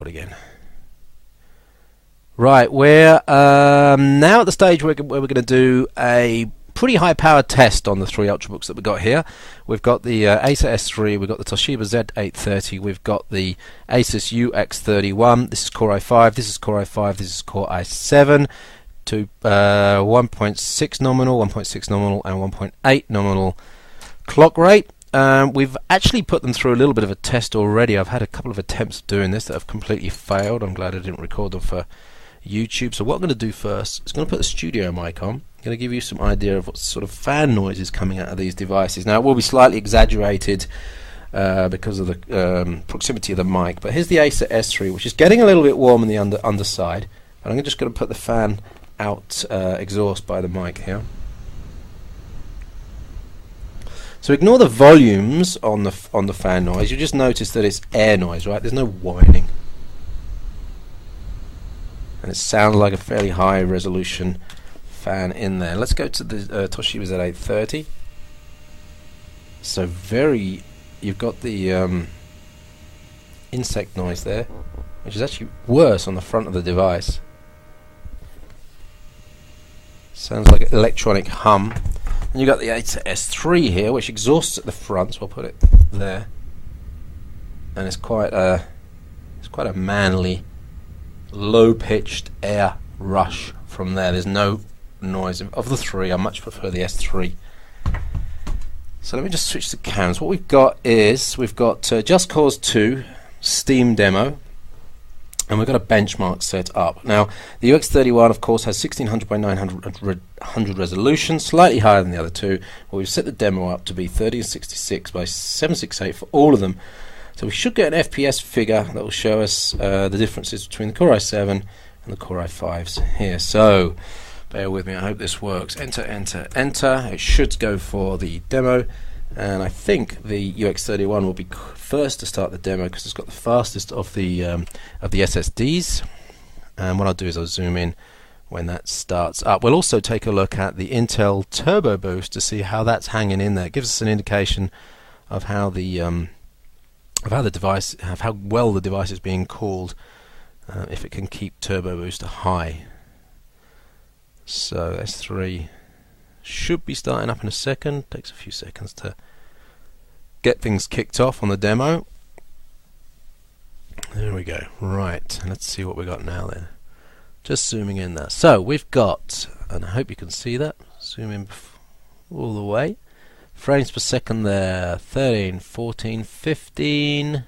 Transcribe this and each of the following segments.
Again. Right, we're now at the stage where we're going to do a pretty high-powered test on the three Ultrabooks that we've got here. We've got the Acer S3, we've got the Toshiba Z830, we've got the Asus UX31. This is Core i5, this is Core i5, this is Core i7 to 1.6 nominal, 1.6 nominal, and 1.8 nominal clock rate. We've actually put them through a little bit of a test already. I've had a couple of attempts of doing this that have completely failed. I'm glad I didn't record them for YouTube. So what I'm going to do first is going to put the studio mic on. I'm going to give you some idea of what sort of fan noise is coming out of these devices. Now it will be slightly exaggerated because of the proximity of the mic, but here's the Acer S3, which is getting a little bit warm on the underside. But I'm just going to put the fan out exhaust by the mic here. So ignore the volumes on the fan noise. You just notice that it's air noise, right? There's no whining, and it sounds like a fairly high resolution fan in there. Let's go to the Toshiba Z830. So you've got the insect noise there, which is actually worse on the front of the device. Sounds like an electronic hum. And you've got the Acer S3 here, which exhausts at the front, so I'll put it there. And it's quite a manly, low-pitched air rush from there. There's no noise. Of the three, I much prefer the S3. So let me just switch to cams. What we've got is, we've got Just Cause 2 Steam demo, and we've got a benchmark set up. Now, the UX31, of course, has 1600 by 900 resolution, slightly higher than the other two. But we've set the demo up to be 3066 by 768 for all of them. So we should get an FPS figure that will show us the differences between the Core i7 and the Core i5s here. So, bear with me, I hope this works. Enter, enter, enter. It should go for the demo. And I think the UX31 will be first to start the demo because it's got the fastest of the SSDs. And what I'll do is I'll zoom in when that starts up. We'll also take a look at the Intel Turbo Boost to see how that's hanging in there. It gives us an indication of how the device, how well the device is being cooled, if it can keep Turbo Boost high. So S3 should be starting up in a second. Takes a few seconds to get things kicked off on the demo. There we go. Right, let's see what we got now then. Just zooming in there. So we've got, and I hope you can see that, zoom in all the way, frames per second there, 13, 14, 15,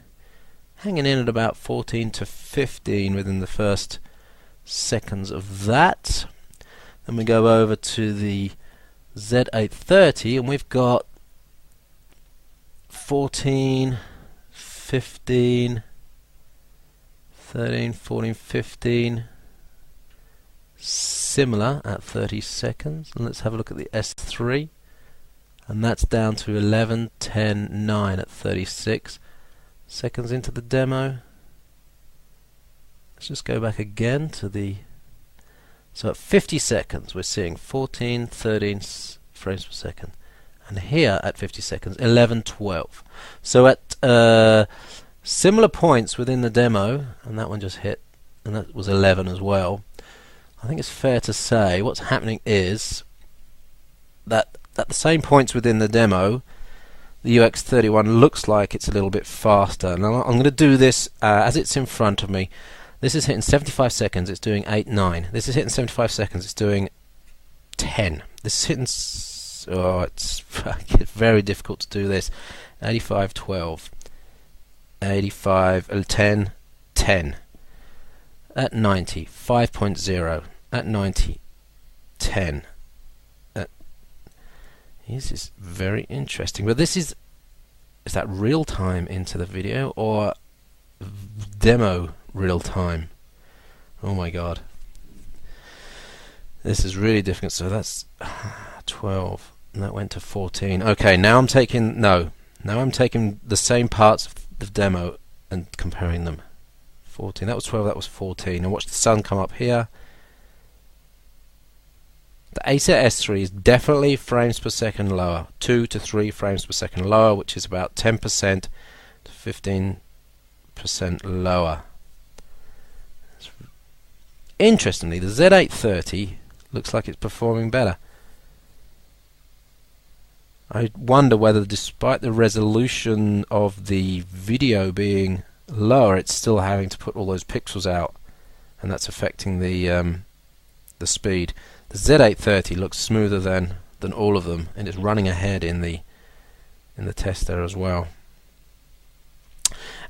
hanging in at about 14 to 15 within the first seconds of that. Then we go over to the Z830 and we've got 14, 15, 13, 14, 15, similar at 30 seconds. And let's have a look at the S3, and that's down to 11, 10, 9 at 36 seconds into the demo. Let's just go back again to the, so at 50 seconds we're seeing 14, 13 frames per second, and here at 50 seconds 11, 12. So at similar points within the demo, and that one just hit, and that was 11 as well, I think it's fair to say what's happening is that at the same points within the demo, the UX31 looks like it's a little bit faster. Now I'm going to do this as it's in front of me. This is hitting 75 seconds, it's doing 8, 9. This is hitting 75 seconds, it's doing 10. This is hitting, it's very difficult to do this. 85, 12. 85, 10, 10. At 90, 5.0. At 90, 10. This is very interesting. But this is that real time into the video or demo real time? Oh my god. This is really difficult. So that's 12 and that went to 14. Okay, now I'm taking the same parts of the demo and comparing them. 14, that was 12, that was 14. And watch the sun come up here. The Acer S3 is definitely frames per second lower, 2 to 3 frames per second lower, which is about 10% to 15% lower. Interestingly, the Z830 looks like it's performing better. I wonder whether, despite the resolution of the video being lower, it's still having to put all those pixels out, and that's affecting the speed. The Z830 looks smoother than all of them, and it's running ahead in the test there as well.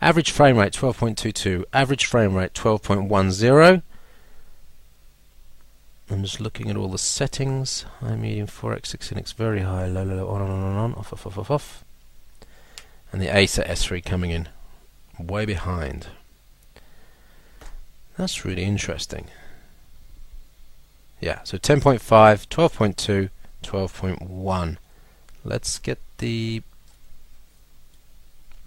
Average frame rate 12.22, average frame rate 12.10. I'm just looking at all the settings. High, medium, 4x, 16x, very high, low, low, low, on, off, off, off, off, off. And the Acer S3 coming in way behind. That's really interesting. Yeah, so 10.5, 12.2, 12.1. Let's get the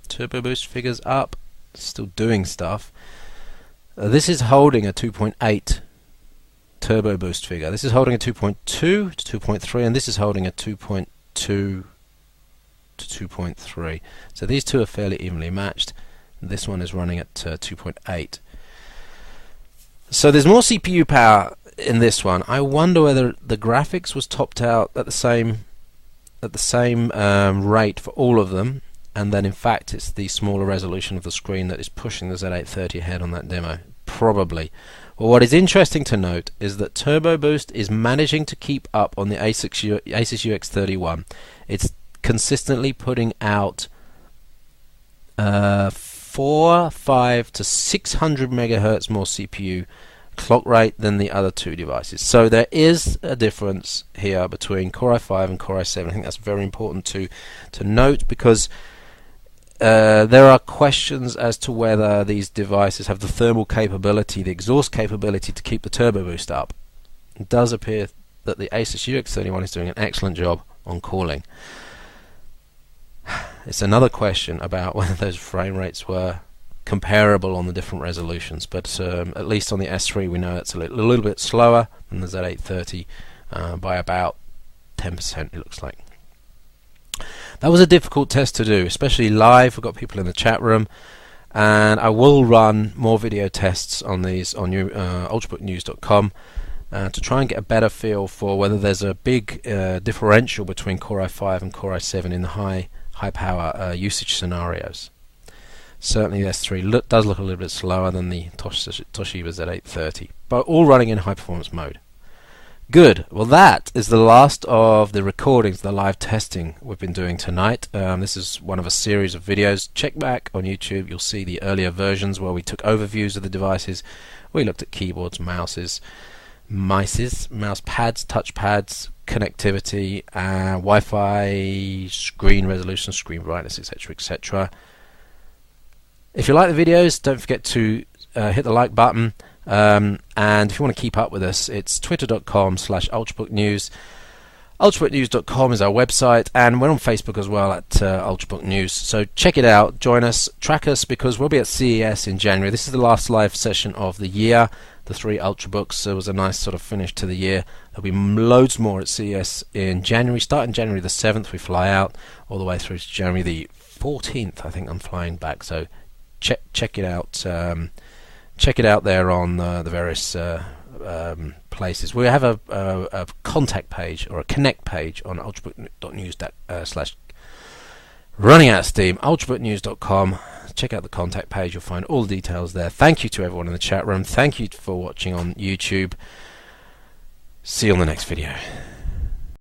Turbo Boost figures up. Still doing stuff. This is holding a 2.8 Turbo Boost figure. This is holding a 2.2 to 2.3, and this is holding a 2.2 to 2.3. So these two are fairly evenly matched. This one is running at 2.8. So there's more CPU power in this one. I wonder whether the graphics was topped out at the same rate for all of them, and then in fact it's the smaller resolution of the screen that is pushing the Z830 ahead on that demo. Probably. Well, what is interesting to note is that Turbo Boost is managing to keep up on the Asus UX31. It's consistently putting out 5 to 600 megahertz more CPU clock rate than the other two devices. So there is a difference here between Core i5 and Core i7. I think that's very important to note, because there are questions as to whether these devices have the thermal capability, the exhaust capability to keep the Turbo Boost up. It does appear that the Asus UX31 is doing an excellent job on cooling. It's another question about whether those frame rates were comparable on the different resolutions, but at least on the S3 we know it's a little bit slower than the Z830 by about 10%, it looks like. That was a difficult test to do, especially live. We've got people in the chat room, and I will run more video tests on these on ultrabooknews.com to try and get a better feel for whether there's a big differential between Core i5 and Core i7 in the high power usage scenarios. Certainly the S3 does look a little bit slower than the Toshiba Z830, but all running in high performance mode. Good. Well, that is the last of the recordings, the live testing we've been doing tonight. This is one of a series of videos. Check back on YouTube. You'll see the earlier versions where we took overviews of the devices. We looked at keyboards, mouse pads, touch pads, connectivity, Wi-Fi, screen resolution, screen brightness, etc., etc. If you like the videos, don't forget to hit the like button. And if you want to keep up with us, it's twitter.com/ultrabooknews. Ultrabooknews.com is our website, and we're on Facebook as well at Ultrabook News. So check it out, join us, track us, because we'll be at CES in January. This is the last live session of the year. The 3 Ultrabooks. So it was a nice sort of finish to the year. There'll be loads more at CES in January. Starting January the 7th, we fly out all the way through to January the 14th. I think I'm flying back. So check it out. Check it out there on the various places. We have a contact page or a connect page on ultrabook.news/ running out of steam. ultrabooknews.com. Check out the contact page. You'll find all the details there. Thank you to everyone in the chat room. Thank you for watching on YouTube. See you on the next video.